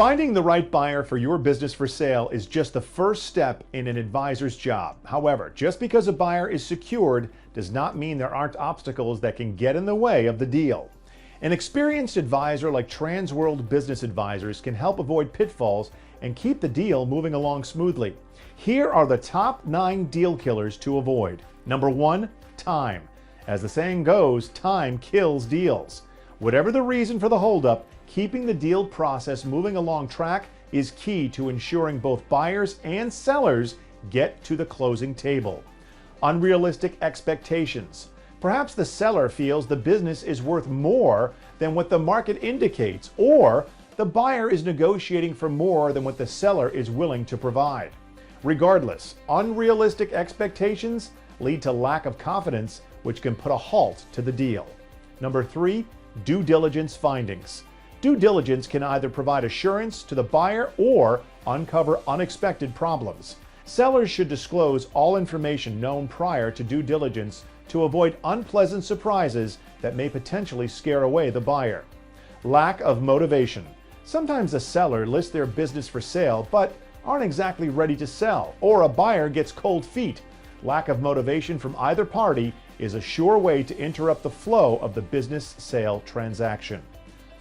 Finding the right buyer for your business for sale is just the first step in an advisor's job. However, just because a buyer is secured does not mean there aren't obstacles that can get in the way of the deal. An experienced advisor like Transworld Business Advisors can help avoid pitfalls and keep the deal moving along smoothly. Here are the top 9 deal killers to avoid. Number 1, time. As the saying goes, time kills deals. Whatever the reason for the holdup, keeping the deal process moving along track is key to ensuring both buyers and sellers get to the closing table. Unrealistic expectations. Perhaps the seller feels the business is worth more than what the market indicates, or the buyer is negotiating for more than what the seller is willing to provide. Regardless, unrealistic expectations lead to lack of confidence, which can put a halt to the deal. Number 3, due diligence findings. Due diligence can either provide assurance to the buyer or uncover unexpected problems. Sellers should disclose all information known prior to due diligence to avoid unpleasant surprises that may potentially scare away the buyer. Lack of motivation. Sometimes a seller lists their business for sale but aren't exactly ready to sell, or a buyer gets cold feet. Lack of motivation from either party is a sure way to interrupt the flow of the business sale transaction.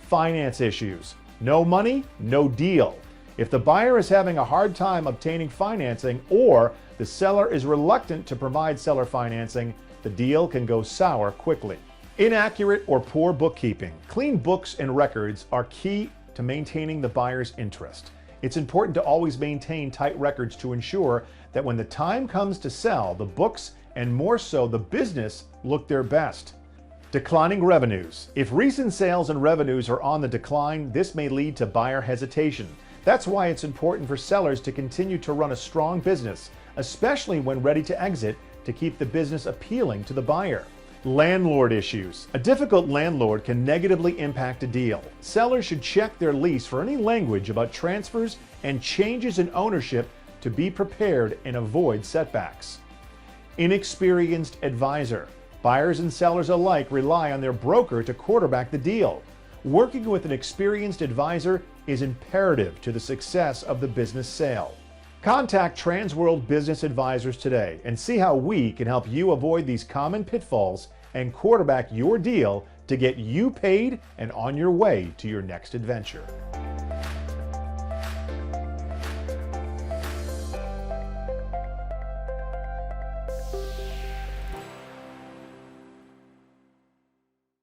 Finance issues. No money, no deal. If the buyer is having a hard time obtaining financing or the seller is reluctant to provide seller financing, the deal can go sour quickly. Inaccurate or poor bookkeeping. Clean books and records are key to maintaining the buyer's interest. It's important to always maintain tight records to ensure that when the time comes to sell, the books and more so the business look their best. Declining revenues. If recent sales and revenues are on the decline, this may lead to buyer hesitation. That's why it's important for sellers to continue to run a strong business, especially when ready to exit, to keep the business appealing to the buyer. Landlord issues. A difficult landlord can negatively impact a deal. Sellers should check their lease for any language about transfers and changes in ownership to be prepared and avoid setbacks. Inexperienced advisor. Buyers and sellers alike rely on their broker to quarterback the deal. Working with an experienced advisor is imperative to the success of the business sale. Contact Transworld Business Advisors today and see how we can help you avoid these common pitfalls and quarterback your deal to get you paid and on your way to your next adventure.